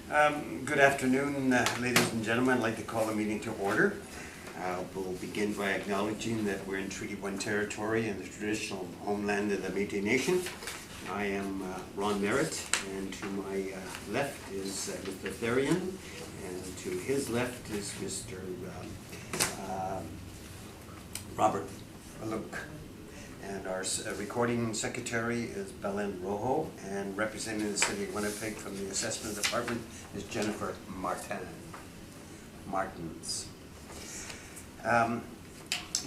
Good afternoon, ladies and gentlemen. I'd like to call the meeting to order. We'll begin by acknowledging that we're in Treaty 1 territory and the traditional homeland of the Métis Nation. I am Ron Merritt, and to my left is Mr. Therian, and to his left is Mr. Robert Luke. And our recording secretary is Belen Rojo, and representing the city of Winnipeg from the assessment department is Jennifer Martins.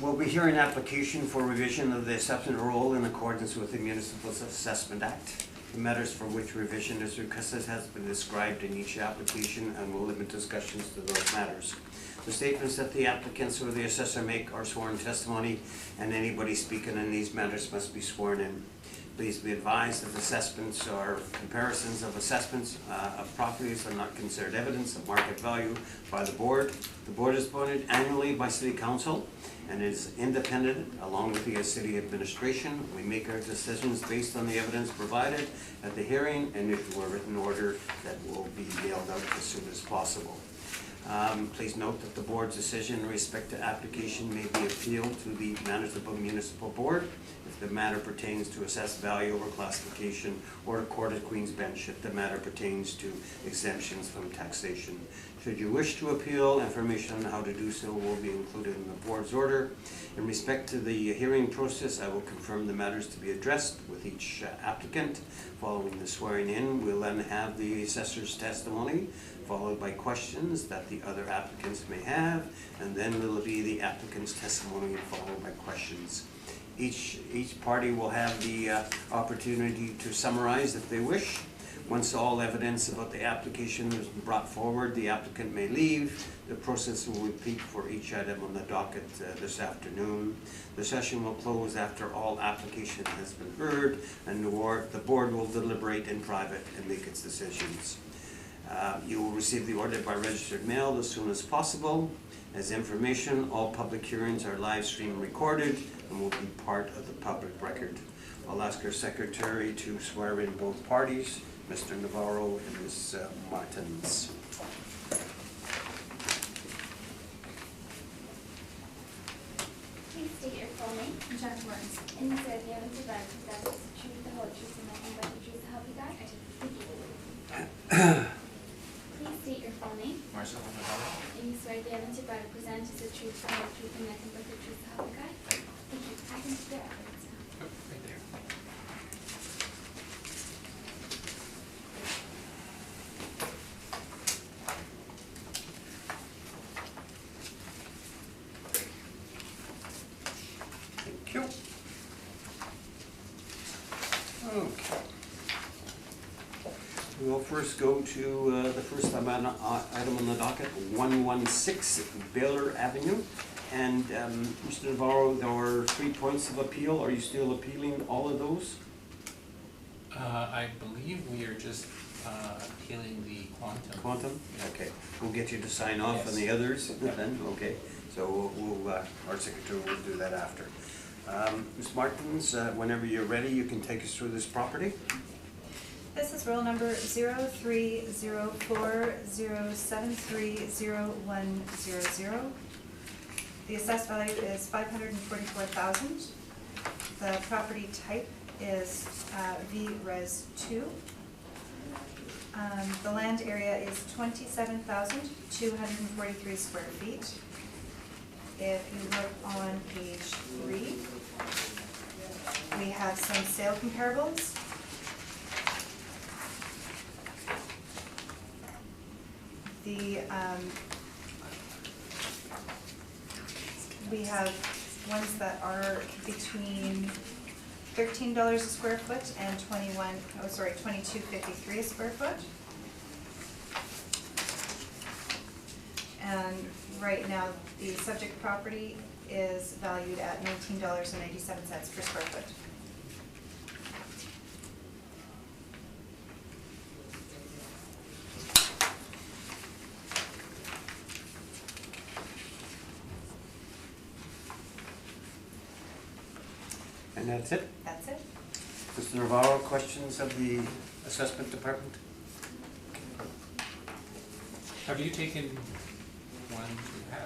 We'll be hearing an application for revision of the assessment roll in accordance with the Municipal Assessment Act. The matters for which revision is requested has been described in each application, and will limit discussions to those matters. The statements that the applicants or the assessor make are sworn testimony, and anybody speaking in these matters must be sworn in. Please be advised that assessments or comparisons of assessments of properties are not considered evidence of market value by the board. The board is appointed annually by City Council and is independent along with the city administration. We make our decisions based on the evidence provided at the hearing and issue a written order that will be mailed out as soon as possible. Please note that the board's decision in respect to application may be appealed to the Manitoba Municipal Board if the matter pertains to assessed value or classification, or to Court of Queen's Bench if the matter pertains to exemptions from taxation. Should you wish to appeal, information on how to do so will be included in the board's order. In respect to the hearing process, I will confirm the matters to be addressed with each applicant. Following the swearing in, we'll then have the assessor's testimony, followed by questions that the other applicants may have, and then there will be the applicant's testimony followed by questions. Each party will have the opportunity to summarize if they wish. Once all evidence about the application is brought forward, the applicant may leave. The process will repeat for each item on the docket this afternoon. The session will close after all application has been heard, and the board will deliberate in private and make its decisions. You will receive the order by registered mail as soon as possible. As information, all public hearings are live stream recorded and will be part of the public record. I'll ask our secretary to swear in both parties, Mr. Navarro and Ms. Martins. Please state your full name. Jennifer Martins. And you said the evidence provided that is the truth, the whole truth, and nothing but the truth, so help you God? I do. Thank you. Please state your full name. Marcel Navarro. And you swear the evidence provided presented is the truth, the whole truth, and nothing but the truth, so help you God? Thank you. I can see the evidence now. Oh, right there. Thank you. Okay. We'll first go to the first item on the docket, 116 Baylor Avenue. And Mr. Navarro, there were 3 points of appeal. Are you still appealing all of those? I believe we are just appealing the quantum. Quantum? Okay. We'll get you to sign off on the others then. Okay. So our secretary will do that after. Ms. Martins, whenever you're ready, you can take us through this property. This is roll number 030407300100. The assessed value is $544,000. The property type is V-Res 2. The land area is 27,243 square feet. If you look on page 3, we have some sale comparables. We have ones that are between $13 a square foot and $22.53 a square foot. And right now, the subject property is valued at $19.97 per square foot. And that's it? That's it. Mr. Navarro, questions of the assessment department? Have you taken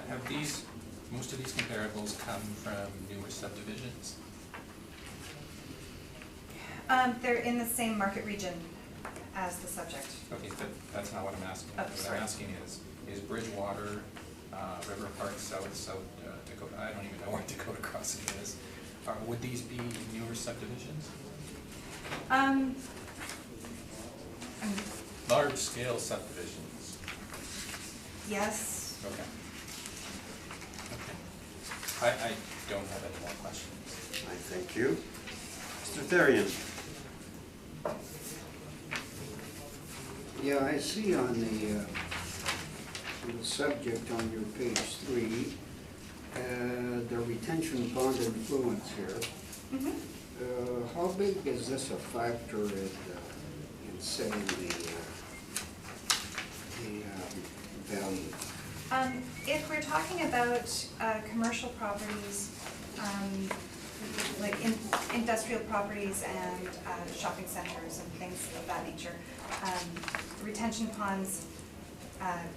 have these, most of these comparables come from newer subdivisions? They're in the same market region as the subject. Okay, but that's not what I'm asking. Oh, What sorry. I'm asking is Bridgewater, River Park, South Dakota, I don't even know where Dakota Crossing is. Would these be newer subdivisions? Large scale subdivisions? Yes. Okay. Okay. I don't have any more questions. I thank you. Mr. Therian? Yeah, I see on the subject on your page 3, the retention pond influence here. Mm-hmm. How big is this a factor in setting the value? If we're talking about commercial properties, like industrial properties and shopping centers and things of that nature, retention ponds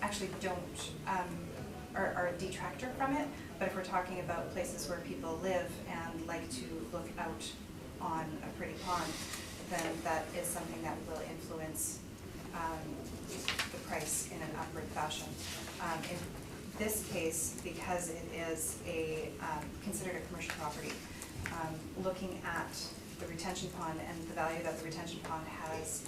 actually don't, are a detractor from it. But if we're talking about places where people live and like to look out on a pretty pond, then that is something that will influence the price in an upward fashion. In this case, because it is considered a commercial property, looking at the retention pond and the value that the retention pond has,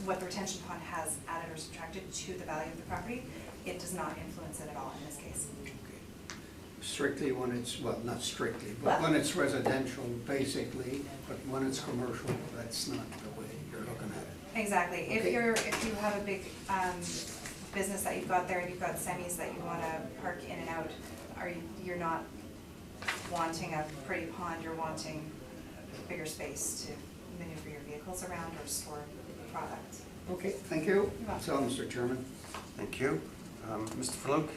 what the retention pond has added or subtracted to the value of the property, it does not influence it at all in this case. Strictly when it's, well, not strictly, but when it's residential, basically, but when it's commercial, that's not the way you're looking at it. Exactly. If Okay. you have a big business that you've got there and you've got semis that you want to park in and out, you're not wanting a pretty pond, you're wanting bigger space to maneuver your vehicles around or store products. Okay, thank you. That's all, Mr. Chairman. Thank you. Mr. Flug?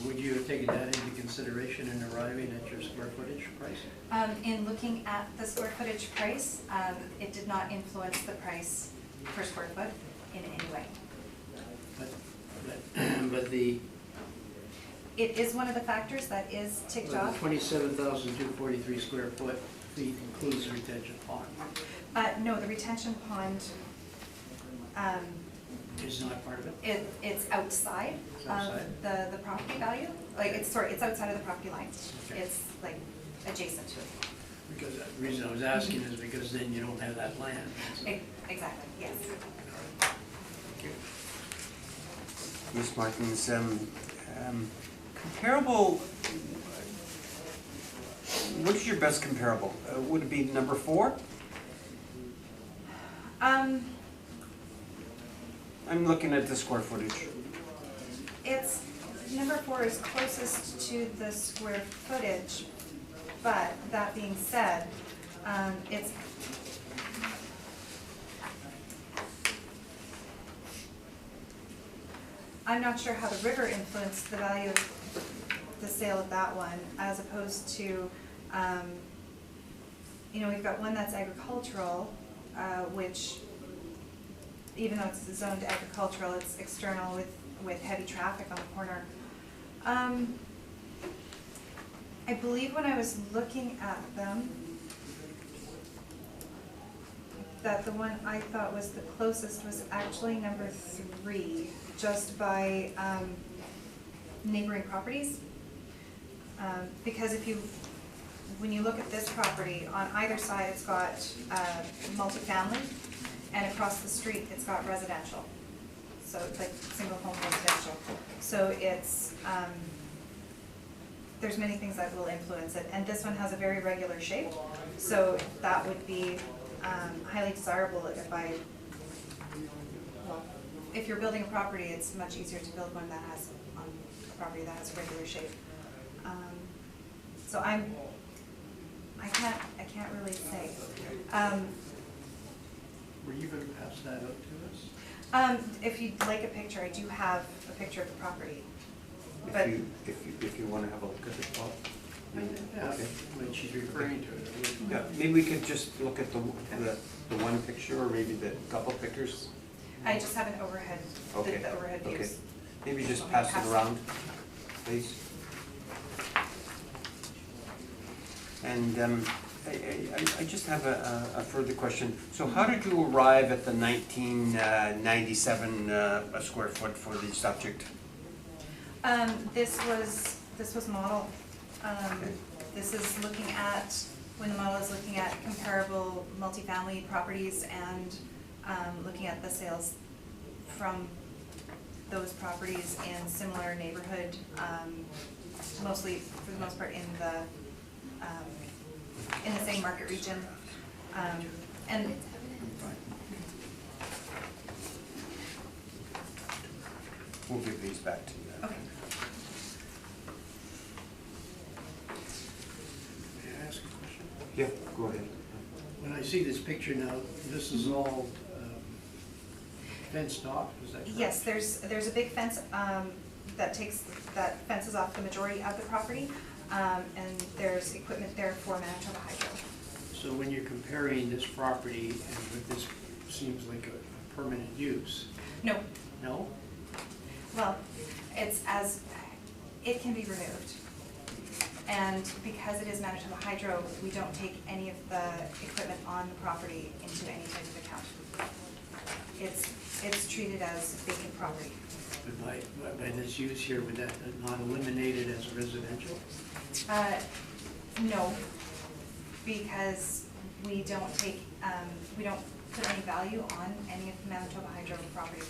Would you have taken that into consideration in arriving at your square footage price? In looking at the square footage price, it did not influence the price per square foot in any way. But the It is one of the factors that is ticked off. 27,243 square feet includes retention pond. No, the retention pond, Is not part of it? it's outside It's of outside? the property value. Like, it's outside of the property line. Okay. It's like adjacent to it. Because the reason I was asking is because then you don't have that land. So- Exactly, yes. Ms. Martins, comparable, what is your best comparable? Would it be number 4? I'm looking at the square footage. It's, number 4 is closest to the square footage, but that being said, it's, I'm not sure how the river influenced the value of the sale of that one, as opposed to, we've got one that's agricultural, which, even though it's zoned agricultural, it's external with heavy traffic on the corner. I believe when I was looking at them, that the one I thought was the closest was actually number 3, just by neighboring properties. Because when you look at this property, on either side it's got multifamily, and across the street it's got residential. So it's like single home residential. So it's, there's many things that will influence it. And this one has a very regular shape, so that would be highly desirable if you're building a property, it's much easier to build one that has, a property that has a regular shape. So I can't really say. Were you going to pass that out to us? If you'd like a picture, I do have a picture of the property. But If you want to have a look at it, Paul. Yeah, Okay. when she's referring to it. Yeah, maybe we could just look at the one picture, or maybe the couple pictures. I just have an overhead Okay. the overhead Okay. views. Maybe just Okay, pass pass it it. around, please. And I just have a further question. So how did you arrive at the 1997 square foot for the subject? This was model. Okay. This is looking at, when the model is looking at comparable multifamily properties and looking at the sales from those properties in similar neighborhood, mostly, for the most part, in the same market region. And We'll give these back to you. okay. May I ask a question? Yeah, go ahead. When I see this picture now, this is all fenced off, is that correct? Yes, there's a big fence that fences off the majority of the property, and there's equipment there for Manitoba Hydro. So when you're comparing this property and what this seems like a permanent use, No, no? well, it can be removed. And because it is Manitoba Hydro, we don't take any of the equipment on the property into any type of account. It's treated as vacant property. But by this use here, would that not eliminate it as residential? No, because we don't put any value on any of the Manitoba Hydro property.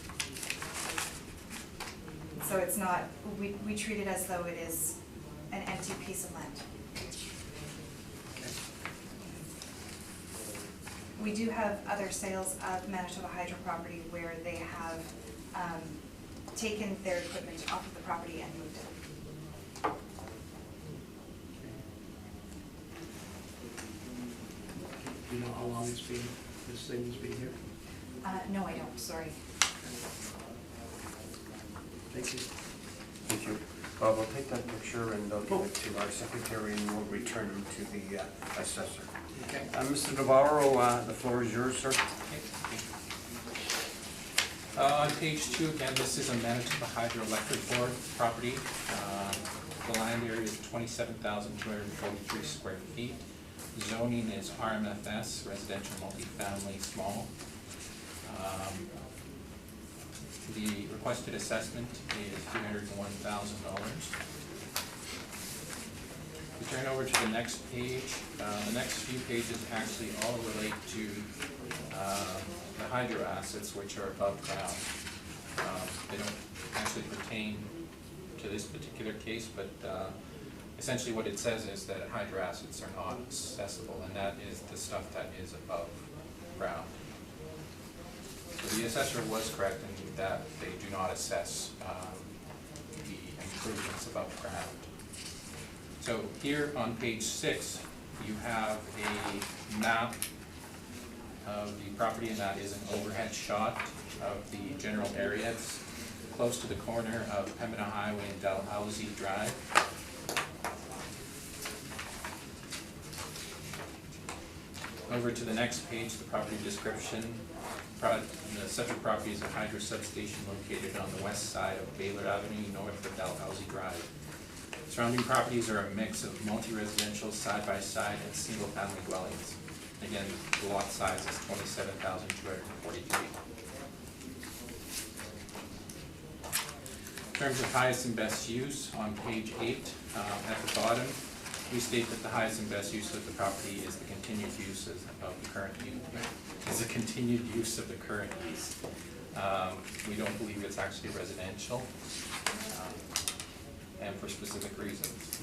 So it's not, we treat it as though it is an empty piece of land. Okay. We do have other sales of Manitoba Hydro property where they have taken their equipment off of the property and moved it. Do you know how long this thing's been here? No, I don't, sorry. Thank you. Thank you. We'll take that picture and they'll give it to our secretary and we'll return it to the assessor. Okay. Mr. Navarro, the floor is yours, sir. On page 2, again, this is a Manitoba Hydroelectric Board property. The land area is 27,243 square feet. Zoning is RMFS, residential multifamily small. The requested assessment is $301,000. We turn over to the next page. The next few pages actually all relate to the hydro assets which are above ground. They don't actually pertain to this particular case, but essentially what it says is that hydro assets are not accessible, and that is the stuff that is above ground. So the assessor was correct in that they do not assess the improvements above ground. So here on page 6, you have a map of the property, and that is an overhead shot of the general area. It's close to the corner of Pembina Highway and Dalhousie Drive. Over to the next page, the property description. The subject property is a hydro substation located on the west side of Baylor Avenue, north of Dalhousie Drive. Surrounding properties are a mix of multi-residential, side-by-side, and single-family dwellings. Again, the lot size is 27,243. In terms of highest and best use, on page 8, at the bottom, we state that the highest and best use of the property is the continued use of the current use. We don't believe it's actually residential, and for specific reasons.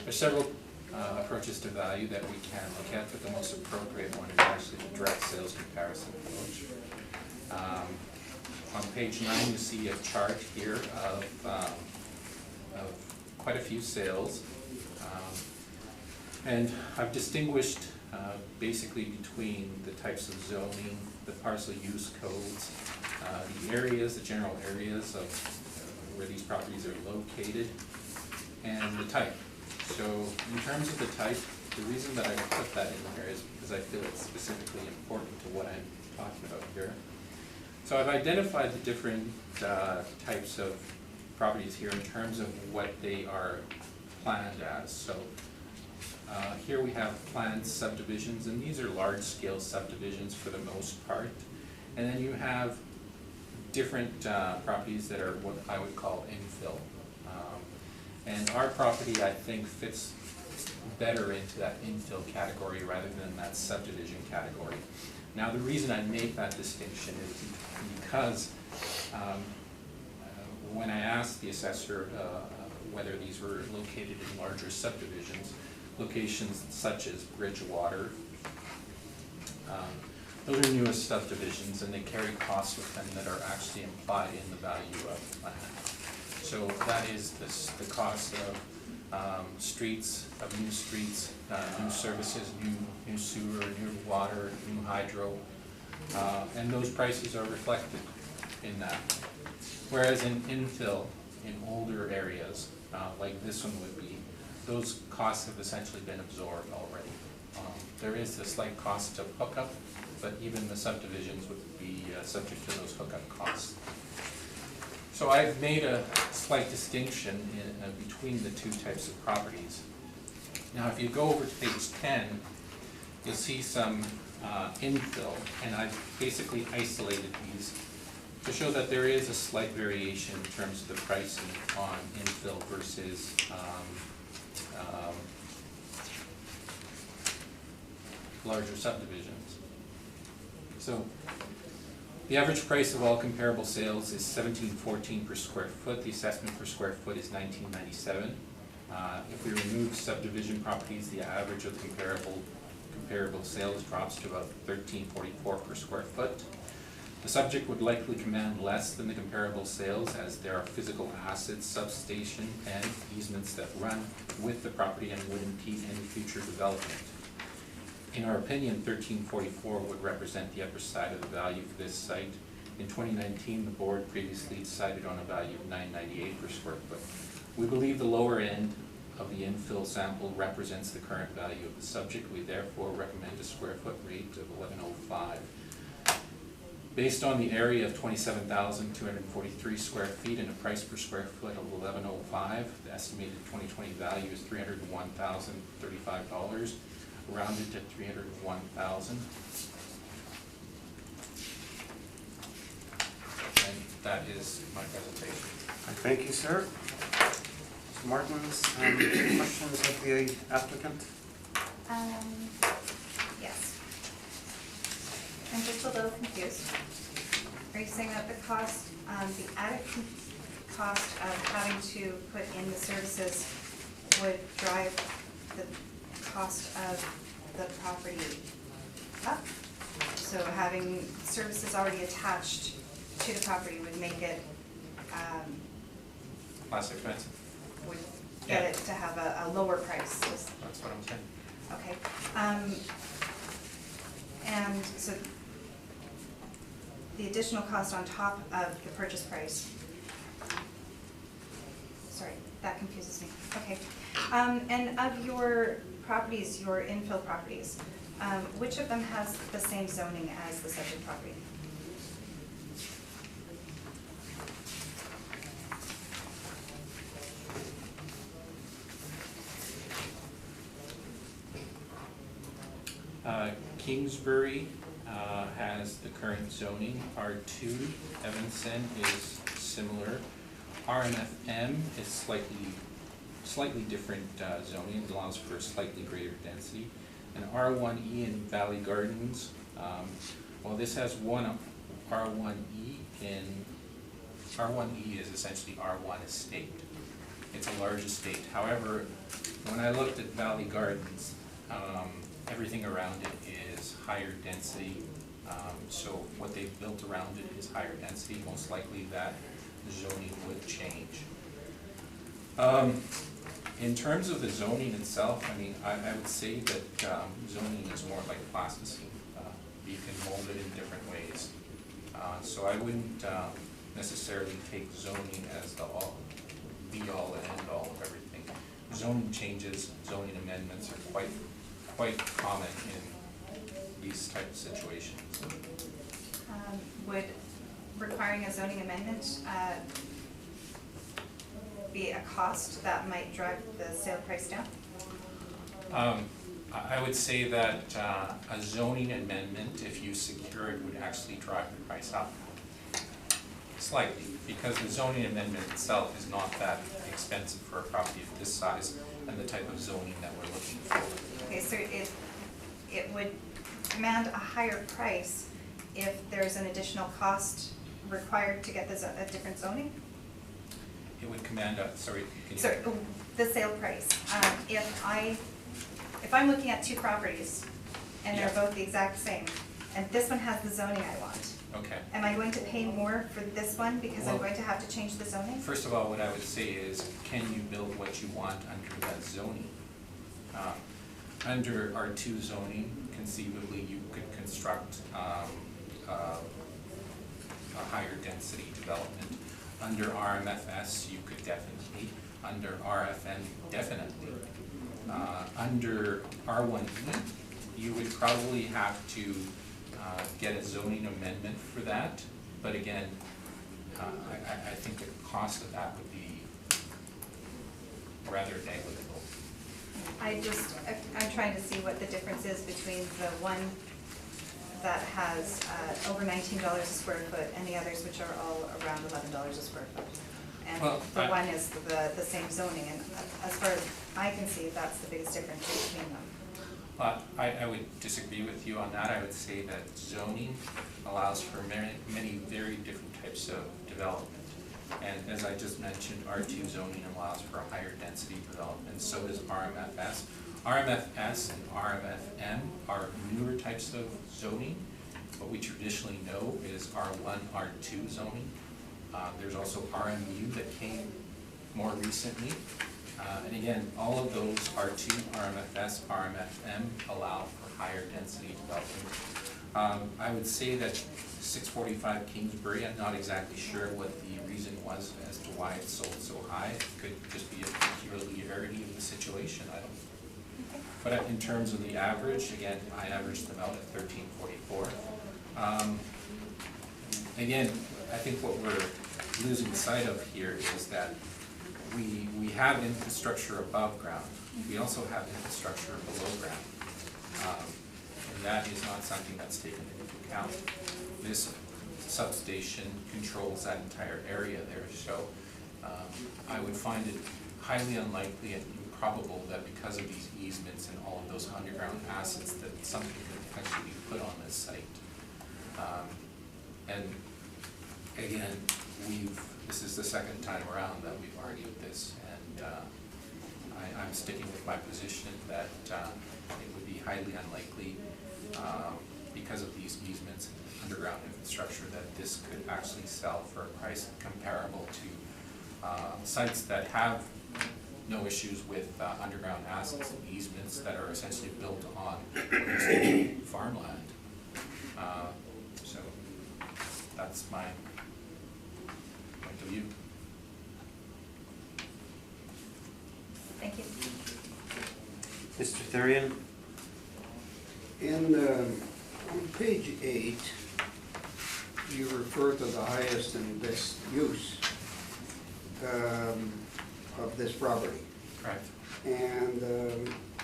There's several approaches to value that we can look at, but the most appropriate one is actually the direct sales comparison approach. On page 9, you see a chart here of quite a few sales, and I've distinguished basically between the types of zoning, the parcel use codes, the areas, the general areas of where these properties are located, and the type. So in terms of the type, the reason that I put that in here is because I feel it's specifically important to what I'm talking about here. So I've identified the different types of properties here in terms of what they are planned as. So here we have planned subdivisions, and these are large-scale subdivisions for the most part. And then you have different properties that are what I would call infill. And our property, I think, fits better into that infill category rather than that subdivision category. Now, the reason I make that distinction is because when I asked the assessor whether these were located in larger subdivisions, locations such as Bridgewater, those are newest subdivisions, and they carry costs with them that are actually implied in the value of land. So that is the cost of streets, new services, new sewer, new water, new hydro, and those prices are reflected in that. Whereas in infill, in older areas, like this one would be, those costs have essentially been absorbed already. There is a slight cost of hookup, but even the subdivisions would be subject to those hookup costs. So I've made a slight distinction between the two types of properties. Now, if you go over to page 10, you'll see some infill, and I've basically isolated these to show that there is a slight variation in terms of the pricing on infill versus larger subdivisions. So the average price of all comparable sales is $17.14 per square foot. The assessment per square foot is $19.97. If we remove subdivision properties, the average of comparable sales drops to about $13.44 per square foot. The subject would likely command less than the comparable sales, as there are physical assets, substation, and easements that run with the property and would impede any future development. In our opinion, $13.44 would represent the upper side of the value for this site. In 2019, the board previously decided on a value of $9.98 per square foot. We believe the lower end of the infill sample represents the current value of the subject. We therefore recommend a square foot rate of $11.05. Based on the area of 27,243 square feet and a price per square foot of $11.05, the estimated 2020 value is $301,035, rounded to $301,000. And that is my presentation. Thank you, sir. Mr. Martins, questions of the applicant? Yes. I'm just a little confused. Are you saying that the cost, the added cost of having to put in the services would drive the cost of the property up? So having services already attached to the property would make it, Less expensive. would get it to have a lower price? That's what I'm saying. Okay. And so the additional cost on top of the purchase price, sorry, that confuses me. Okay. And of your properties, your infill properties, which of them has the same zoning as the subject property? Kingsbury has the current zoning. R2, Evanston is similar. RMFM is slightly different zoning, allows for slightly greater density. And R1E in Valley Gardens, well, this has one R1E in, R1E is essentially R1 estate. It's a large estate. However, when I looked at Valley Gardens, everything around it is higher density, so what they've built around it is higher density. Most likely that zoning would change. In terms of the zoning itself, I mean, I would say that zoning is more like plasticine. You can mold it in different ways. So I wouldn't necessarily take zoning as the be-all and end-all of everything. Zoning changes, zoning amendments are quite common in these type of situations. Would requiring a zoning amendment be a cost that might drive the sale price down? I would say that a zoning amendment, if you secure it, would actually drive the price up slightly, because the zoning amendment itself is not that expensive for a property of this size and the type of zoning that we're looking for. Okay, so it would command a higher price if there's an additional cost required to get a different zoning? It would command a, sorry, can you? So the sale price, if I'm looking at two properties and they're Yeah. both the exact same, and this one has the zoning I want, Okay. am I going to pay more for this one because I'm Well, going to have to change the zoning? First of all, what I would say is, can you build what you want under that zoning? Under R2 zoning, conceivably, you could construct a higher density development. Under RMFS, you could definitely. Under RFN, definitely. Under R1E, you would probably have to get a zoning amendment for that. But again, I think the cost of that would be rather negligible. I'm trying to see what the difference is between the one that has over $19 a square foot and the others which are all around $11 a square foot. And Well, the one is the same zoning, and as far as I can see, that's the biggest difference between them. I would disagree with you on that. I would say that zoning allows for many very different types of development. And as I just mentioned, R2 zoning allows for a higher density development, so does RMFS. RMFS and RMFM are newer types of zoning. What we traditionally know is R1, R2 zoning. There's also RMU that came more recently. And again, all of those R2, RMFS, RMFM allow for higher density development. I would say that 645 Kingsbury, I'm not exactly sure what the reason was as to why it sold so high. It could just be a peculiarity of the situation, I don't know. But in terms of the average, again, I averaged them out at 1344. Again, I think what we're losing sight of here is that we have infrastructure above ground. We also have infrastructure below ground. And that is not something that's taken into account. This substation controls that entire area there, so I would find it highly unlikely and improbable that because of these easements and all of those underground assets that something could actually be put on this site. And again, this is the second time around that we've argued this, and I'm sticking with my position that it would be highly unlikely because of these easements and underground infrastructure that this could actually sell for a price comparable to sites that have no issues with underground assets and easements that are essentially built on what used to be farmland. So that's my point of view. Thank you. Mr. Thurian? On page 8, you refer to the highest and best use of this property. Correct. And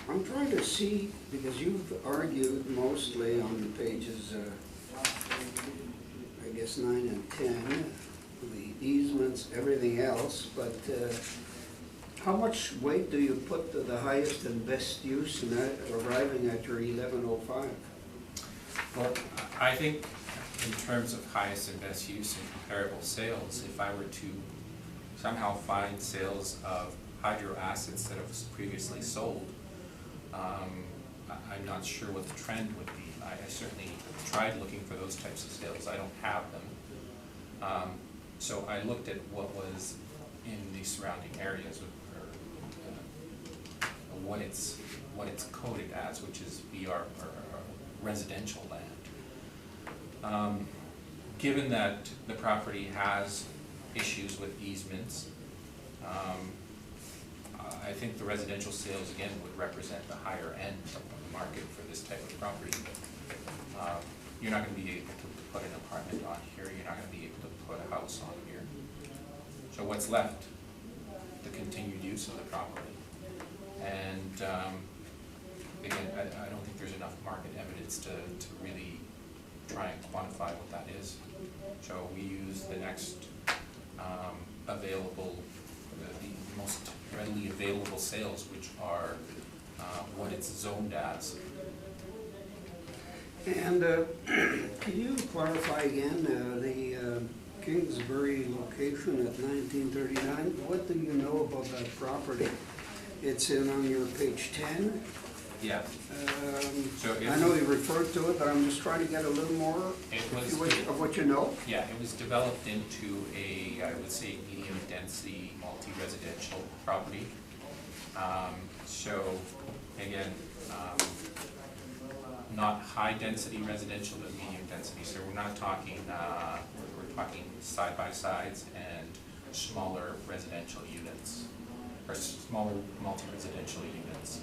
I'm trying to see, because you've argued mostly on pages, I guess 9 and 10, the easements, everything else, but how much weight do you put to the highest and best use in that, arriving at your 1105? Well, I think in terms of highest and best use and comparable sales, if I were to somehow find sales of hydro assets that have previously sold, I'm not sure what the trend would be. I certainly tried looking for those types of sales. I don't have them. So I looked at what was in the surrounding areas, or what it's coded as, which is BR, or residential land. Given that the property has issues with easements, I think the residential sales again would represent the higher end of the market for this type of property. You're not going to be able to put an apartment on here. You're not going to be able to put a house on here. So what's left? The continued use of the property. And again, I don't think there's enough market evidence to really try and quantify what that is. So we use the next available, the most readily available sales, which are what it's zoned as. And can you clarify again the Kingsbury location at 1939? What do you know about that property? It's in on your page 10. Yeah. So I know you referred to it, but I'm just trying to get a little more It was of what you know. Yeah, it was developed into a, I would say, medium-density, multi-residential property. So, again, not high-density residential, but medium-density. So we're not talking, we're talking side-by-sides and smaller residential units, or smaller multi-residential units.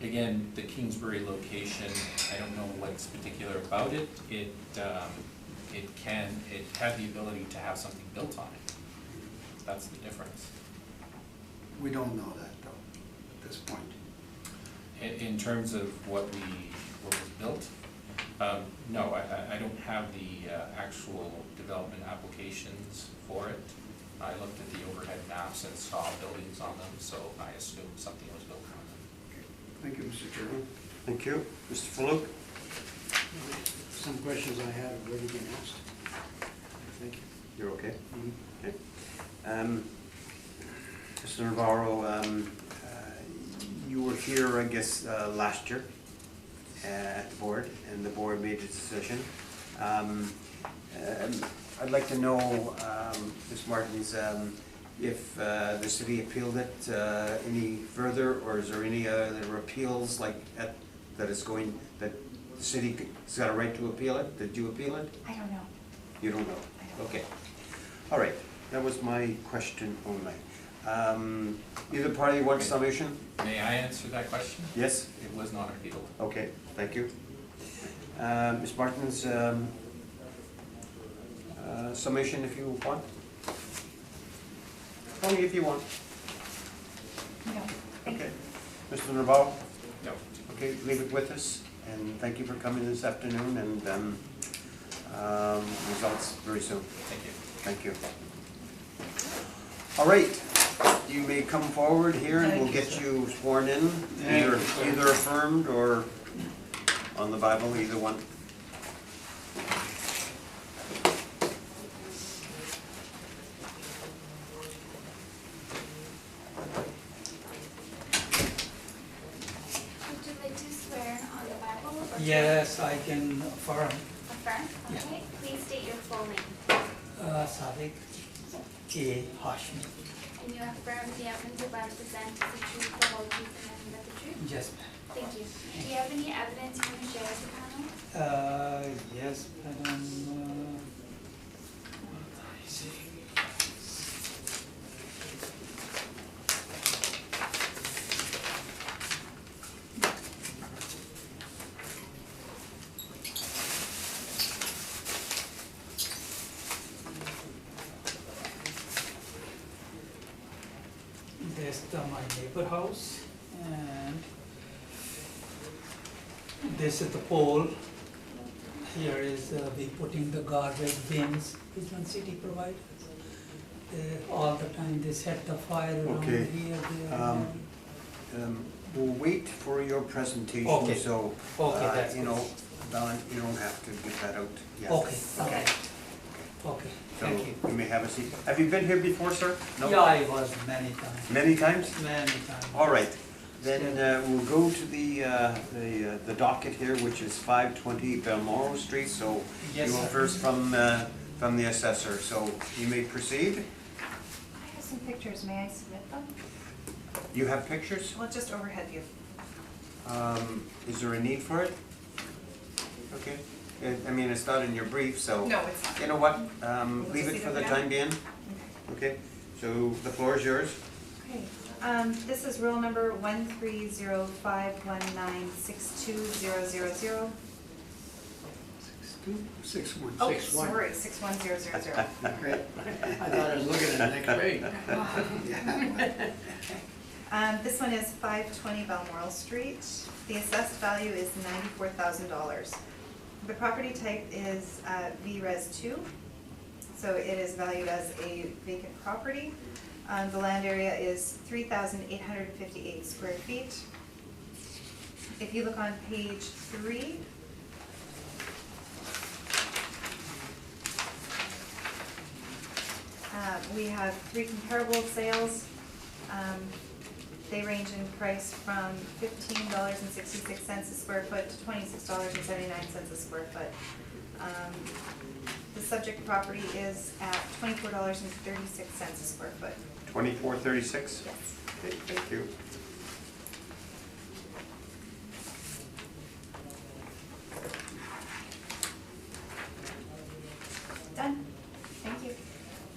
Again, the Kingsbury location, I don't know what's particular about it. It had the ability to have something built on it. That's the difference. We don't know that though, at this point. In terms of what was built, no, I don't have the actual development applications for it. I looked at the overhead maps and saw buildings on them, so I assumed something was built on them. Thank you, Mr. Chairman. Thank you. Mr. Faluk? Some questions I had have already been asked. Thank you. You're okay? Mhm. Okay. Mr. Navarro, you were here, I guess, last year at the board, and the board made a decision. I'd like to know, Ms. Martins, if the city appealed it any further, or is there any other appeals like that is going, that the city's got a right to appeal it? Did you appeal it? I don't know. You don't know? I don't. Okay. All right, that was my question only. Either party wants summation? May I answer that question? Yes? It was not appealed. Okay, thank you. Ms. Martins, summation if you want? Only if you want. No, thank Okay. you. Mr. Navarro? No. Okay, leave it with us, and thank you for coming this afternoon, and results very soon. Thank you. Thank you. All right, you may come forward here and we'll get you sworn in, either affirmed or on the Bible, either one. Would you like to swear on the Bible? Or Yes, I can affirm. Affirm? Yeah. Okay, please state your full name. Sadiq A. Hashmi. And you affirm the evidence you represent is the truth, the whole truth, and nothing but the truth? Yes, ma'am. Thank you. Do you have any evidence you want to share with the panel? Yes, madam. This is my neighbor house, and this is the pole. Here is we putting the garbage bins, which one city provides. All the time they set the fire around Okay. here, there. We'll wait for your presentation, Okay. so, Okay, that's you know, Don, you don't have to get that out yet. Okay, Okay. okay, So thank you. you may have a seat. Have you been here before, sir? No? Yeah, I was many times, Many times? many times. All right, then we'll go to the docket here, which is 520 Balmoral Street, so Yes, you will sir. first from the assessor, so you may proceed. I have some pictures, may I submit them? You have pictures? Well, just overhead view. Is there a need for it? Okay, I mean, it's not in your brief, so. No, it's not. You know what, We'll leave just it for leave the it time being, Okay. okay? So the floor is yours. Okay, this is rule number 13051962000. 61. Oh, 61. sorry, 61000. Right. I thought I was looking at the next page. This one is 520 Balmoral Street. The assessed value is $94,000. The property type is VRES 2, so it is valued as a vacant property. The land area is 3,858 square feet. If you look on page 3, we have 3 comparable sales. They range in price from $15.66 a square foot to $26.79 a square foot. The subject property is at $24.36 a square foot. 2436? Yes. Okay, thank you. Done. Thank you.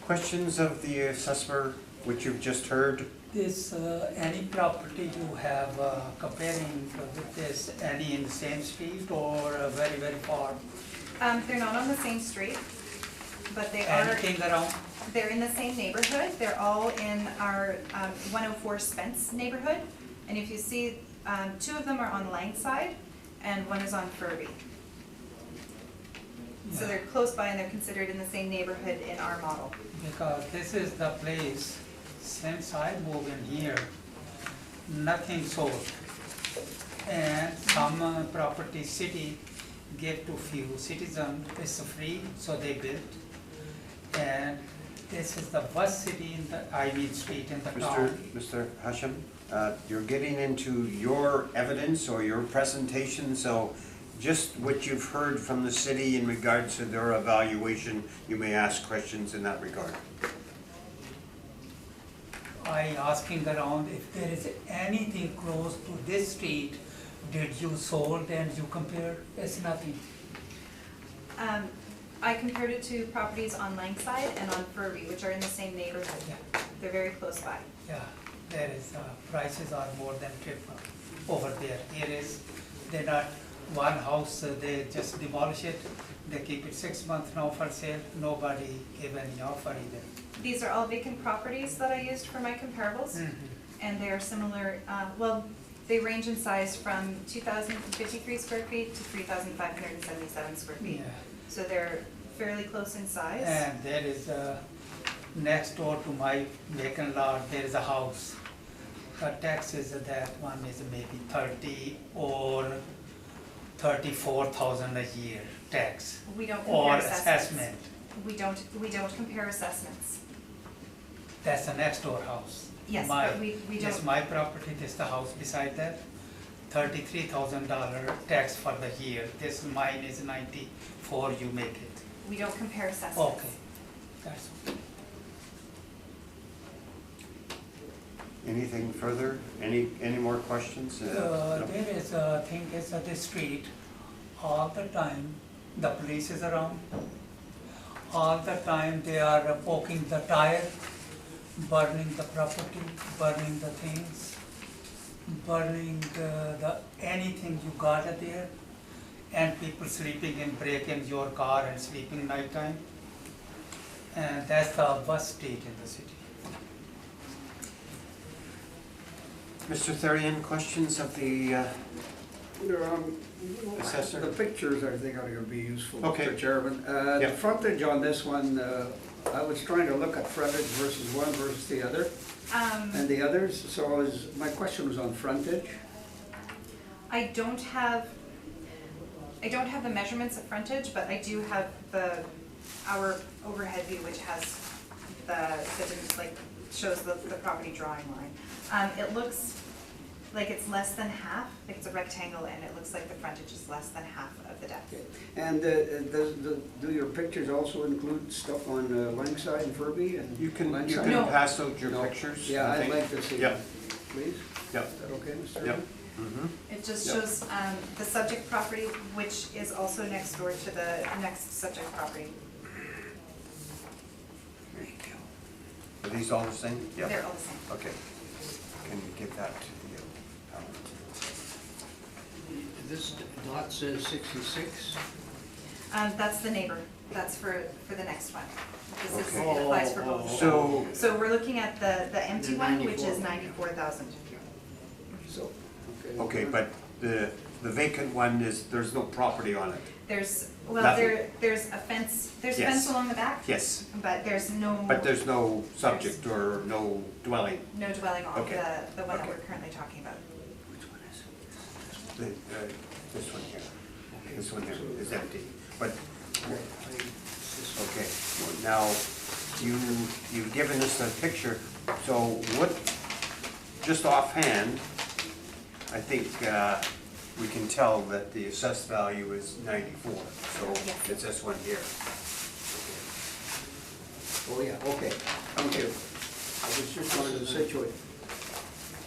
Questions of the assessor, which you've just heard? This, any property you have comparing with this, any in the same street or very, very far? They're not on the same street, but they are. Anything around? They're in the same neighborhood. They're all in our 104 Spence neighborhood. And if you see, 2 of them are on Langside and 1 is on Furby. So Yeah. they're close by and they're considered in the same neighborhood in our model. Because this is the place, since I moved in here, nothing sold. And some property city give to few citizens, it's free, so they built. And this is the worst city in the, I mean street in the town. Mr. Hashem, you're getting into your evidence or your presentation, so just what you've heard from the city in regards to their evaluation, you may ask questions in that regard. I asking around if there is anything close to this street, did you sold and you compare? It's nothing. I compared it to properties on Langside and on Furby, which are in the same neighborhood. Yeah. They're very close by. Yeah, there is, prices are more than triple over there. Here is, they're not, one house, they just demolish it, they keep it 6 months now for sale, nobody gave any offer either. These are all vacant properties that I used for my comparables. And they are similar, well, they range in size from 2,053 square feet to 3,577 square feet. Yeah. So they're fairly close in size. And there is, next door to my vacant lot, there is a house. The taxes of that one is maybe 30 or 34,000 a year tax. We don't Or compare assessments. assessment. We don't compare assessments. That's the next door house. Yes, My- but we This don't, my property, this the house beside that. $33,000 tax for the year. This mine is 94, you make it. we don't compare assessments. Okay, that's okay. Anything further? Any more questions? No? There is a thing is at the street, all the time, the police is around. All the time they are poking the tire, burning the property, burning the things, burning anything you got there. And people sleeping and breaking your car and sleeping nighttime. And that's the worst state in the city. Mr. Therian, questions of the assessor? The pictures, I think, are going to be useful, Okay. Mr. Chairman. The Yep. frontage on this one, I was trying to look at frontage versus one versus the other, and the others, so my question was on frontage. I don't have the measurements of frontage, but I do have our overhead view, which has like, shows the property drawing line. It looks like it's less than half, like it's a rectangle, and it looks like the frontage is less than half of the depth. And do your pictures also include stuff on Langside and Furby and You can Langside? No. pass out your No. pictures. Yeah, I I'd think. like to see Yep. them, please. Yep. Is that okay, Mr. Yep. Chairman? Mm-hmm. It just Yep. shows the subject property, which is also next door to the next subject property. There you go. Are these all the same? Yep. They're all the same. Okay. Can you give that to the appellant? This lot says 66. That's the neighbor, that's for the next one. This is, Okay. it applies for both. So, So we're looking at the empty The one, which 94. is 94,000. So, okay, but the vacant one is, there's no property on it? There's, well, Nothing. there's a fence, there's a Yes. fence along the back, Yes, but there's no. but there's no subject or no dwelling? No dwelling on Okay. the one that Okay. we're currently talking about. which one is it? This one here, this one here is empty, but, okay, well, now, you've given us a picture, so what, just offhand, I think, we can tell that the assessed value is 94, so Yes. it's this one here. Oh, yeah, okay, thank you. I was just trying to situate.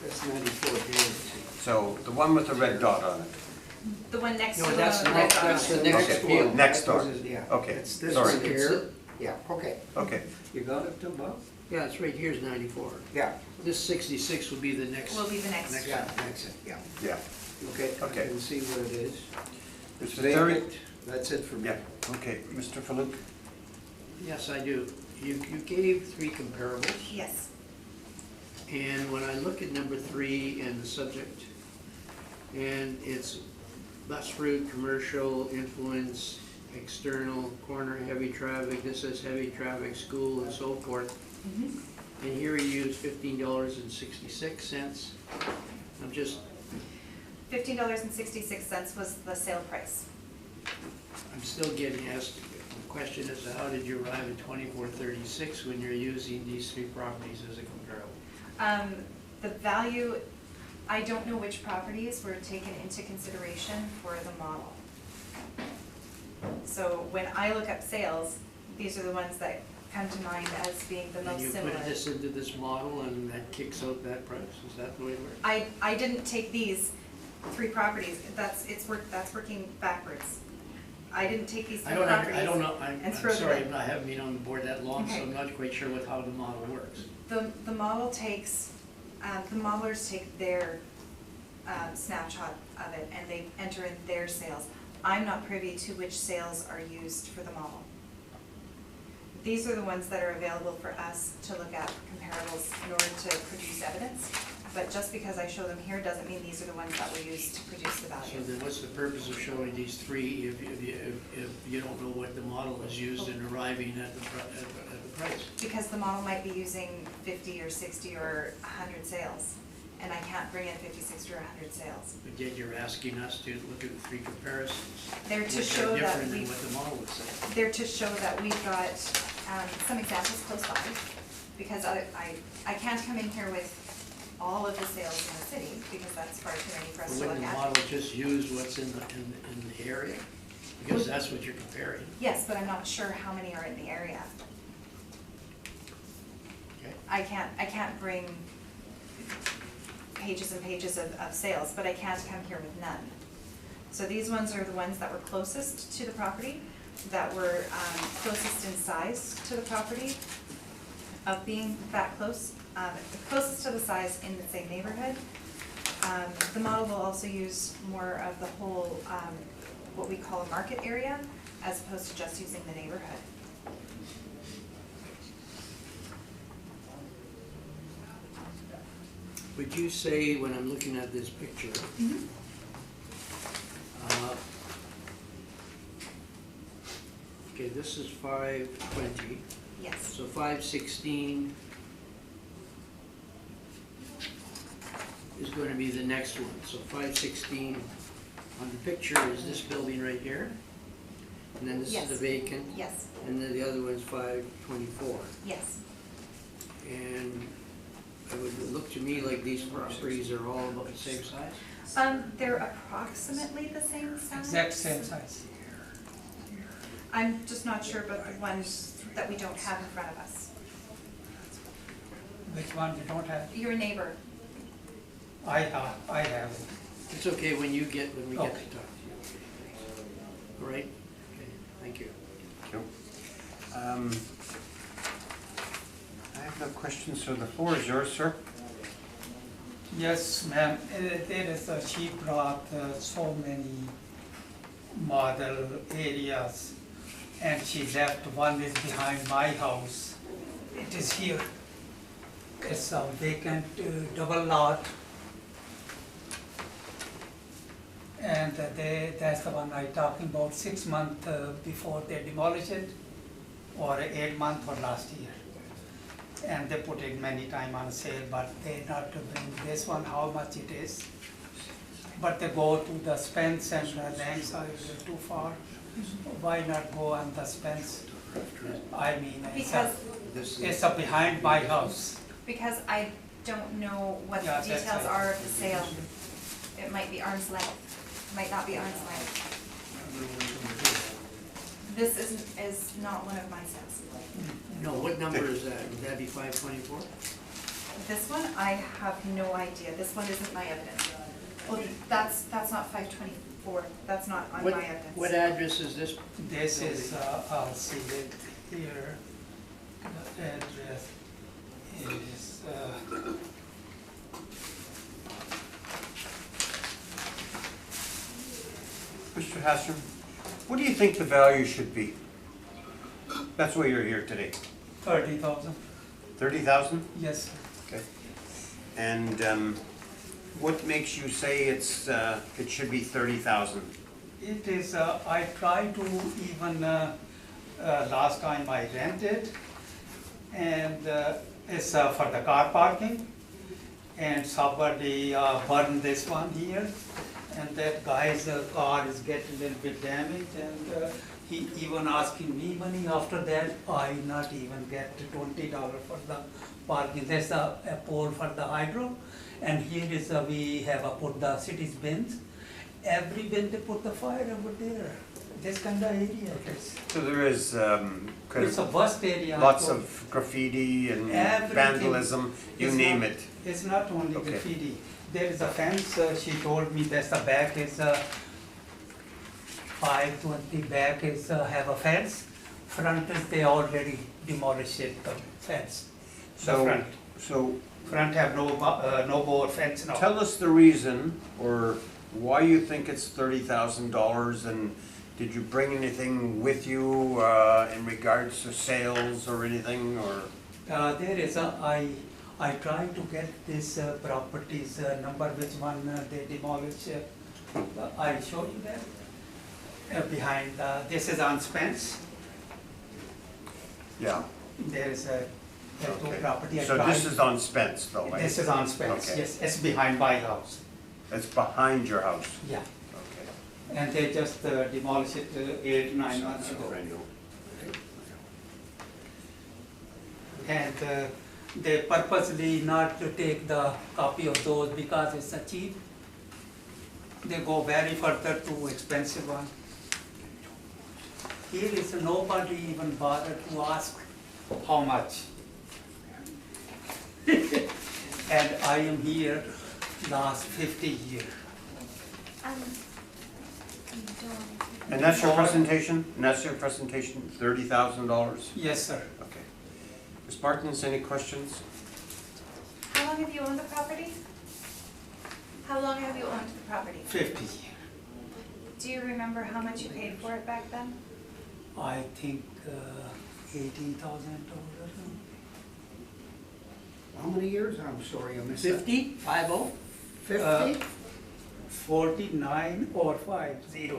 That's 94 here. So, the one with the red dot on it, The one next to No, the. that's the red next- dot. that's the next okay, one. next door, Yeah. okay, It's this sorry. one here. Yeah, okay. Okay, You got it, Tim, Bob? Yeah, it's right here is 94. Yeah. This 66 would be the next. Will be the next. Yeah, that's it, yeah. yeah. Okay, I Okay. can see what it is. It's the third, Vacant, that's it for me. yeah, okay, Mr. Faluk? Yes, I do. You gave 3 comparables, Yes, and when I look at number 3 and the subject, and it's bus route, commercial, influence, external, corner, heavy traffic, this says heavy traffic, school, and so forth. Mhm. And here you use $15.66. I'm just, $15.66 was the sale price. I'm still getting asked, the question is, how did you arrive at 2436 when you're using these 3 properties as a comparable? The value, I don't know which properties were taken into consideration for the model. So when I look up sales, these are the ones that come to mind as being the And most you similar. put this into this model and that kicks out that price, is that the way it works? I didn't take these 3 properties, that's working backwards. I didn't take these 3 properties. I don't know, I'm and throw them sorry, in. I haven't been on the board that long, so Okay. I'm not quite sure how the model works. The model takes, the modelers take their snapshot of it and they enter in their sales. I'm not privy to which sales are used for the model. These are the ones that are available for us to look at comparables in order to produce evidence. But just because I show them here doesn't mean these are the ones that were used to produce the So value. then what's the purpose of showing these 3 if you don't know what the model is used in arriving at the price? Because the model might be using 50 or 60 or 100 sales, and I can't bring in 50, 60 or 100 sales. But yet you're asking us to look at the 3 comparisons. They're to which show are that different than we've, what the model would say. they're to show that we've got some examples close by, because I can't come in here with all of the sales in the city, because that's far too many for us But to look wouldn't the at. model just use what's in the area? Because that's what you're comparing. Yes, but I'm not sure how many are in the area. Okay. I can't bring pages and pages of sales, but I can't come here with none. So these ones are the ones that were closest to the property, that were closest in size to the property, of being that close, closest to the size in the same neighborhood. The model will also use more of the whole, what we call a market area, as opposed to just using the neighborhood. Would you say, when I'm looking at this picture, okay, this is 520, Yes, so 516 is going to be the next one. So 516 on the picture is this building right here, and then this is Yes. the vacant, yes, and then the other one's 524. yes. And it would look to me like these properties are all about the same size. They're approximately the same size. Exact same size. I'm just not sure about the ones that we don't have in front of us. Which one you don't have? Your neighbor, I have it. It's okay when we get to Okay. talk to you. All right? Okay, thank you. I have no questions, so the floor is yours, sir. Yes, ma'am, there is, she brought so many model areas, and she left. One is behind my house. It is here. It's a vacant double lot. And that's the one I talking about, 6 months before they demolish it, or 8 months or last year. And they put it many times on sale, but they not to bring this one, how much it is. But they go to the Spence and the Langs are too far. Why not go on the Spence? I mean, it's a behind my house. Because I don't know what Yeah, the that's details right. are of the sale. It might be arm's length, might not be arm's length. This is not one of my sales. No, what number is that? Would that be 524? This one, I have no idea. This one isn't my evidence. Well, that's not 524. That's not on my evidence. What address is this? This is, I'll see it here. The address is, Mr. Hasser, what do you think the value should be? That's why you're here today. 30,000, 30,000? yes. Sir. Okay. And what makes you say it should be 30,000? It is, I tried to even, last time I rented, and it's for the car parking, and somebody burned this one here, and that guy's car is getting a little bit damaged, and he even asking me money. After that, I not even get $20 for the parking. There's a pole for the hydro, and here is we have put the city's bins. Every bin they put the fire over there. This kind of area it is. So there is kind It's a of vast area. lots of graffiti and Everything. vandalism, you It's name not- it. It's not only Okay. graffiti. There is a fence, she told me that's the back is 520 back is have a fence. Front is they already demolished it, the fence. The So, front. so Front have no board fence now. tell us the reason or why you think it's $30,000, and did you bring anything with you in regards to sales or anything, or? There is I tried to get this properties number, which one they demolished. I show you that. Behind, this is on Spence. Yeah. There is a two Okay. property. I So tried- this is on Spence though, right? This is on Spence, Okay. yes, it's behind my house, It's behind your house? yeah. Okay. And they just demolished it 8, 9 months ago. And they purposely not to take the copy of those because it's a cheap. They go very further to expensive one. Here is nobody even bothered to ask how much. And I am here last 50 years. And that's your presentation? And that's your presentation, $30,000? Yes, sir. Okay. Ms. Martins, any questions? How long have you owned the property? How long have you owned the property? 50 years. Do you remember how much you paid for it back then? I think $18,000. How many years? I'm sorry, I missed that. 50? 50? 50? 49 or 50.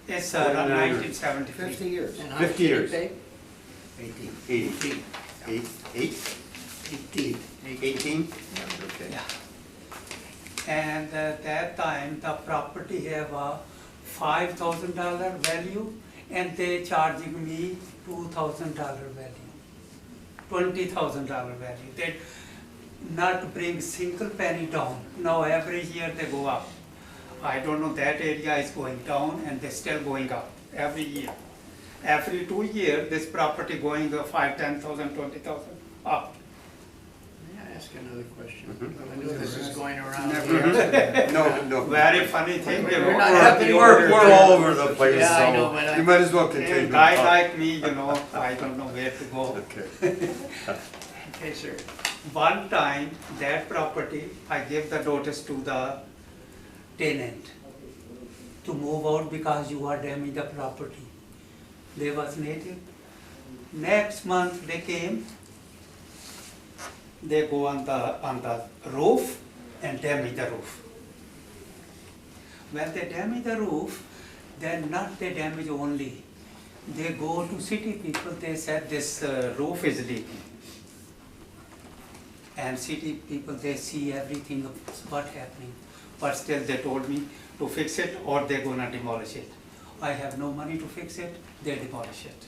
It's 49 or 1973. 50 years. And how 50 much did you years. pay? 18. 80. 8? 18. 18? Okay. Yeah. And that time the property have a $5,000 value, and they charging me $2,000 value, $20,000 value. They not bring single penny down. Now every year they go up. I don't know, that area is going down and they're still going up every year. Every 2 years, this property going 5, 10,000, 20,000 up. May I ask another question? Mhm. I know this is going around. No. Very funny thing, you know. We're not having We're all over the place, Yeah, I know, so but you might as well A continue. guy like me, you know, I don't know where to go. Okay. Okay, sir. One time, that property, I gave the notice to the tenant. to move out because you are damaging the property. They was native. Next month they came, they go on the roof and damage the roof. When they damage the roof, then not they damage only. They go to city people, they said this roof is leaking. And city people, they see everything of what happening. But still they told me to fix it or they're gonna demolish it. I have no money to fix it, they demolish it.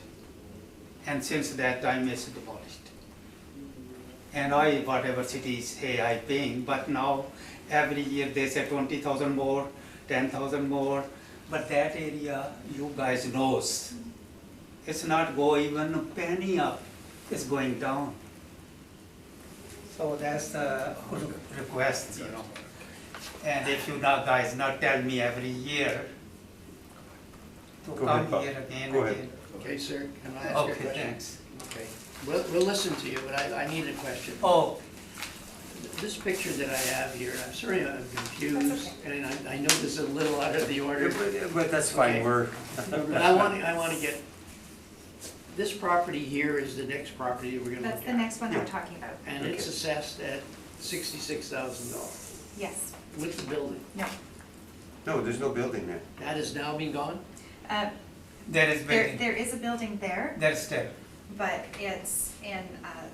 And since that time it's demolished. And I, whatever city say I paying, but now every year they say 20,000 more, 10,000 more. But that area, you guys knows, it's not go even a penny up, it's going down. So that's the request, you know. And if you now guys not tell me every year to Go come ahead, Bob. here again, Go ahead. again. Okay, sir, can I ask you a Okay, question? thanks. Okay, we'll listen to you, but I need a question. Oh, This picture that I have here, I'm sorry I'm confused, That's okay. and I know this is a little out of the order, But that's fine, Okay. we're, but I want to get, this property here is the next property we're gonna That's look the at. next one that we're talking about. And it's Okay. assessed at $66,000 Yes, with the building. no. no, there's no building there. That has now been gone? there is building, There is a building there, there's still. but it's in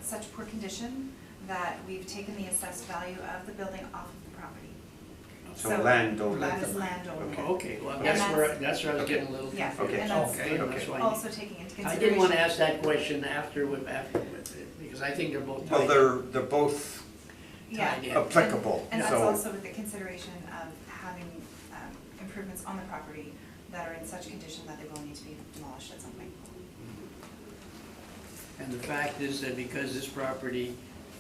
such poor condition that we've taken the assessed value of the building off of the property. So So- land only. That is land only. Okay, well, And that's where I that's- was getting a little Yeah, confused. and that's Okay, That's why also taking into I consideration. didn't want to ask that question after, because I think they're both tied Well, in. they're both Yeah. tied in. applicable, And that's so, also with the consideration of having improvements on the property that are in such condition that they will need to be demolished at some point. And the fact is that because this property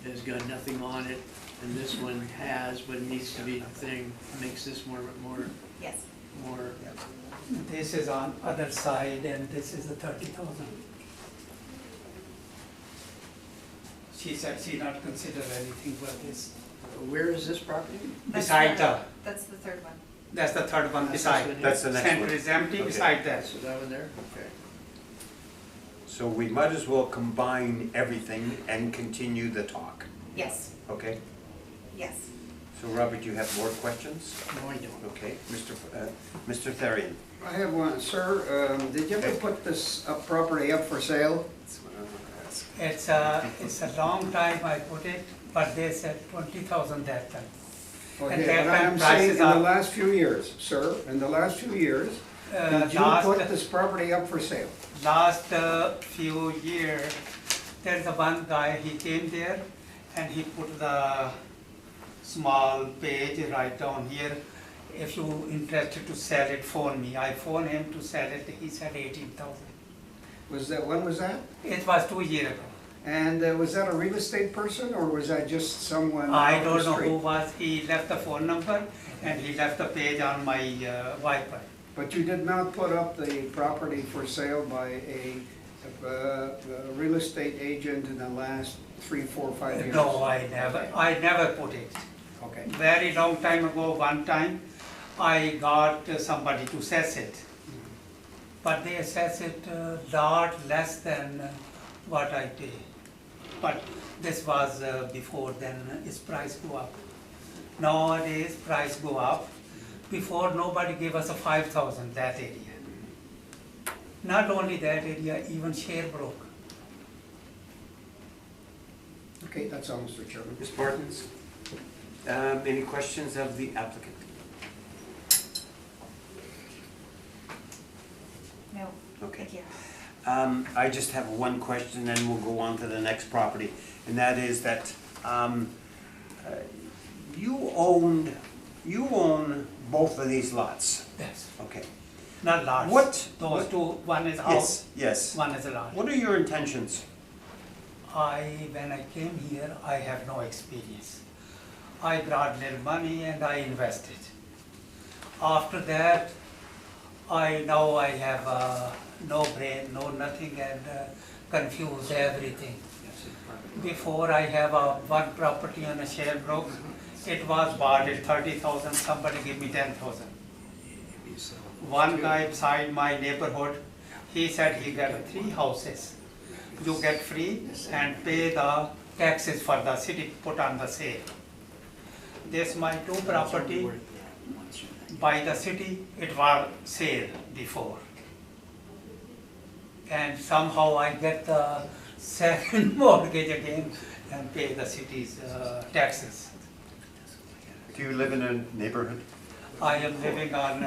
has got nothing on it, and this one has, but it needs to be the thing, makes this more, Yes. This is on other side and this is the 30,000. She said she not consider anything for this. where is this property? Beside That's the third one. that's the third one That's beside. this one that's the next Center one. is empty Okay. beside that. So that one there? Okay. So we might as well combine everything and continue the talk, Yes, okay? yes. So Robert, you have more questions? No, I don't. Okay, Mr. Therian. I have one, sir, did you ever put this property up for sale? That's what I'm gonna ask. It's a long time I put it, but they said 20,000 that time. Okay, that but time I'm saying prices in the are- last few years, sir, in the last few years, did you put this property up for sale? Last few years, there's a one guy, he came there and he put the small page right down here. If you interested to sell it, phone me. I phoned him to sell it, he said 18,000. When was that? It was 2 years ago. And was that a real estate person, or was that just someone I off the don't know street? who was, he left the phone number and he left the page on my Wi-Fi. But you did not put up the property for sale by a real estate agent in the last 3, 4, 5 years? No, I never put it. Okay. Very long time ago, one time, I got somebody to assess it. But they assess it lot less than what I pay. But this was before then, its price go up. Nowadays, price go up. Before, nobody gave us a 5,000, that area. Not only that area, even Sherbrooke. Okay, that's all, Mr. Chairman. Ms. Martins, any questions of the applicant? No, Okay. thank you. I just have one question, and we'll go on to the next property, and that is that you own both of these lots. Yes, Okay. not large. What- Those two, one is house, Yes. one is a large. What are your intentions? When I came here, I have no experience. I brought little money and I invested. After that, now I have no brain, no nothing, and confuse everything. Before I have one property on a Sherbrooke, it was bought at 30,000, somebody give me 10,000. one guy beside my neighborhood, he said he got 3 houses. You get free and pay the taxes for the city put on the sale. This my 2 property by the city, it was sale before. And somehow I get the second mortgage again and pay the city's taxes. Do you live in a neighborhood? I am living on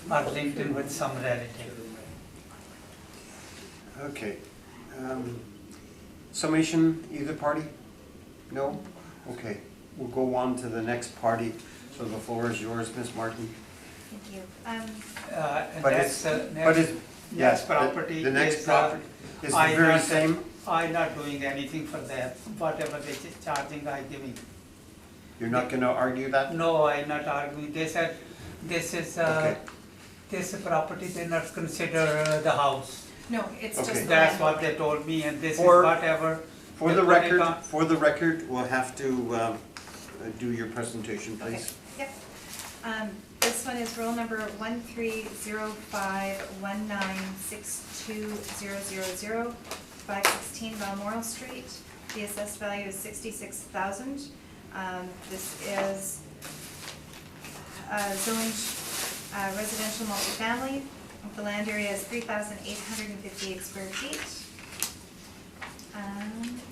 Arlington with some relative. Okay. Summation, either party? No? Okay. We'll go on to the next party. So the floor is yours, Ms. Martin. Thank you. And But that's, it's, but it's, yes, next property the next is, property is the I very not- same? I'm not doing anything for that. Whatever they charging, I giving. You're not gonna argue that? No, I'm not arguing. They said this is Okay. this property. They not consider the house. No, it's just Okay. the That's land. what they told me, and this For- is whatever. For they the put it on. record, we'll have to do your presentation, Okay, please. yep. This one is roll number 130519620000, 516 Balmoral Street. The assessed value is $66,000. This is zoned residential multifamily. The land area is 3,858 square feet.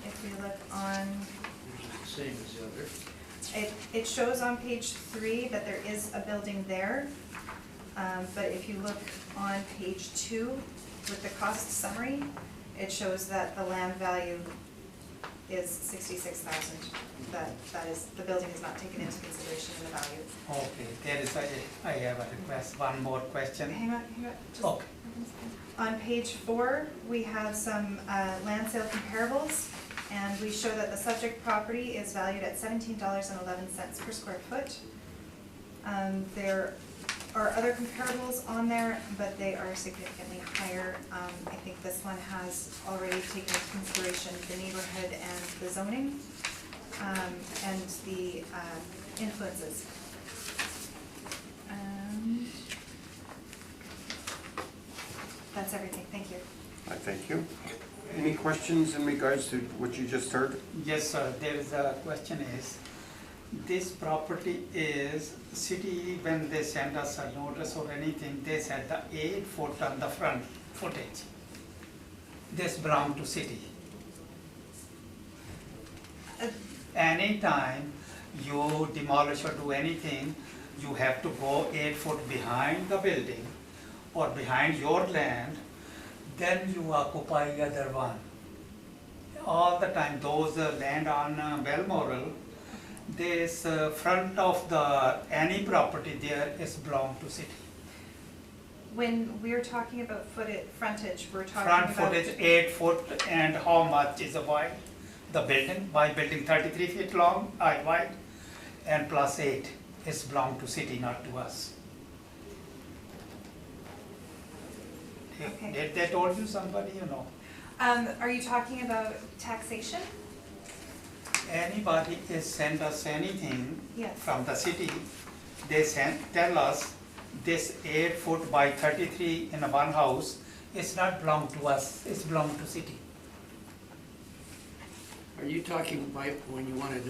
If we look on, Same as the other. it shows on page 3 that there is a building there. But if you look on page 2 with the cost summary, it shows that the land value is $66,000. That is, the building is not taken into consideration in the value. Okay, there is I have a request. One more question. Hang on, just. Okay. On page 4, we have some land sale comparables, and we show that the subject property is valued at $17.11 per square foot. There are other comparables on there, but they are significantly higher. I think this one has already taken into consideration the neighborhood and the zoning, and the influences. That's everything, thank you. I thank you. Any questions in regards to what you just heard? Yes, sir. There is a question is, this property is city, when they send us a notice or anything, they said the 8 foot on the front footage. This belong to city. Anytime you demolish or do anything, you have to go 8 foot behind the building or behind your land, then you occupy other one. All the time, those land on Balmoral, this front of the any property there is belong to city. When we're talking about frontage, we're talking Front about. footage 8 foot, and how much is the wide? The building, my building 33 feet long, wide, and plus 8 is belong to city, not to us. Okay. Did they told you somebody, you know? Are you talking about taxation? Anybody is send us anything Yes. from the city, they tell us this 8 foot by 33 in a one house is not belong to us, it's belong to city. Are you talking about when you want to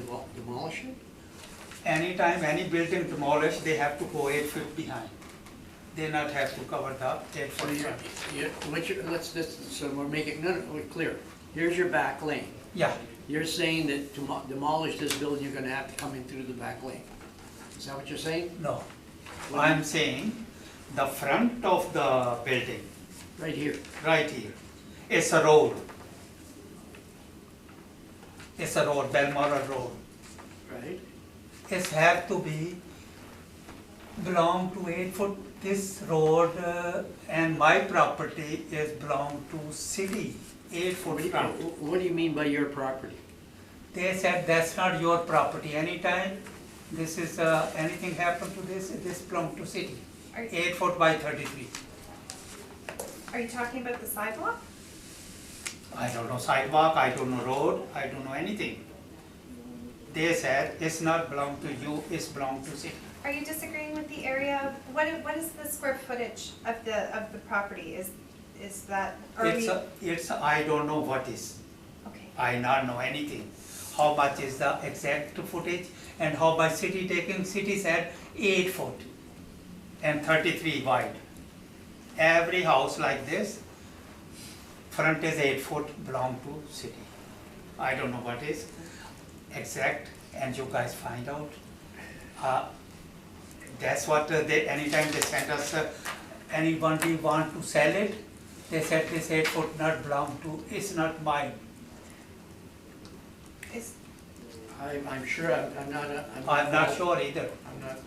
demolish it? Anytime any building demolished, they have to go 8 feet behind. They not have to cover the 8 So foot you're, front. let's just, so we're making, we're clear. Here's your back lane. Yeah, You're saying that to demolish this building, you're gonna have to come in through the back lane. Is that what you're saying? no. I'm saying the front of the building, Right here. right here, is a road. It's a road, Balmoral Road. Right? It have to be belong to 8 foot, this road and my property is belong to city, 8 foot front. What do you mean by your property? They said that's not your property, anytime this is, anything happen to this belong to city, Are 8 foot by 33. are you talking about the sidewalk? I don't know sidewalk, I don't know road, I don't know anything. They said it's not belong to you, it's belong to city. Are you disagreeing with the area? What is the square footage of the property? Is that, are we? I don't know what is. Okay, I not know anything. How much is the exact footage and how by city taking, city said 8 foot and 33 wide. Every house like this, front is 8 foot belong to city. I don't know what is exact and you guys find out. That's what anytime they send us, anybody want to sell it, they said this 8 foot not belong to, it's not mine. is, I'm sure, I'm not. I'm not sure either. I'm not,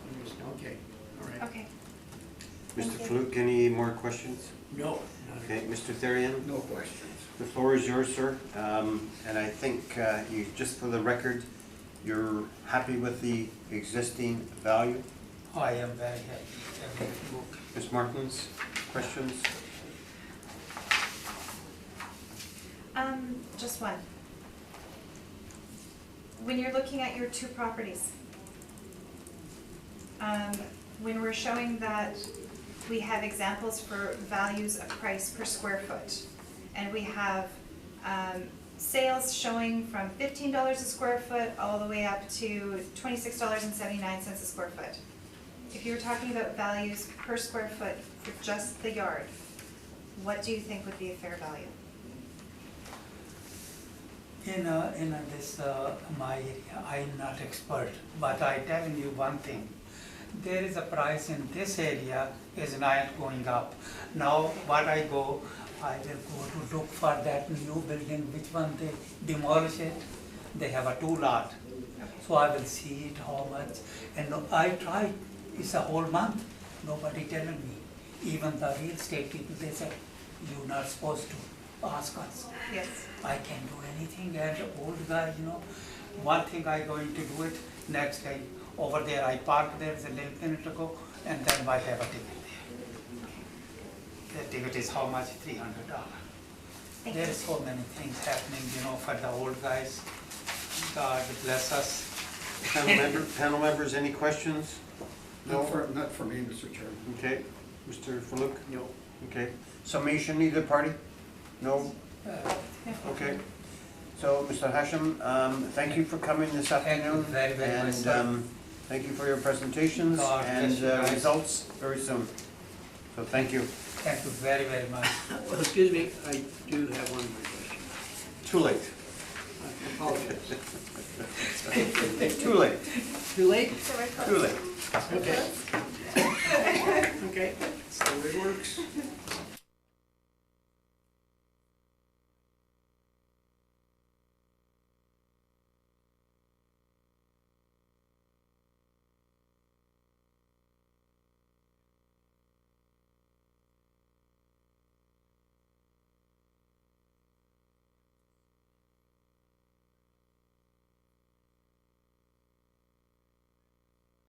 okay, all right. okay. Mr. Thank you. Fluk, any more questions? No, not at all. Okay, Mr. Therian? No questions. The floor is yours, sir. And I think you, just for the record, you're happy with the existing value? I am very happy. Ms. Martins, questions? Just one. When you're looking at your two properties, when we're showing that we have examples for values of price per square foot, and we have sales showing from $15 a square foot all the way up to $26.79 a square foot. If you were talking about values per square foot for just the yard, what do you think would be a fair value? In this my area, I'm not expert, but I tell you one thing. There is a price in this area is not going up. Now what I will go to look for that new building, which one they demolish it. They have a 2 lot. So I will see it how much. And I tried, it's a whole month, nobody telling me. Even the real estate people, they said, you're not supposed to ask us. Yes. I can do anything as an old guy, One thing I going to do it next time. Over there, I parked there a little minute ago, and then I have a ticket there. The ticket is how much? $300. Thank There you. is so many things happening, for the old guys. God bless us. Panel members, any questions? Not for me, Mr. Chairman. Okay, Mr. Faluk? No. Okay, summation, either party? No? Okay. So, Mr. Hashem, thank you for coming this Thank you afternoon. very, very much, sir. And thank you for your presentations God and bless you guys. results very soon. So, thank you. Thank you very, very much. Well, excuse me, I do have one more question. Too late. I apologize. Too late. Too late? So we're closed. Too late. Okay. Okay, so it works.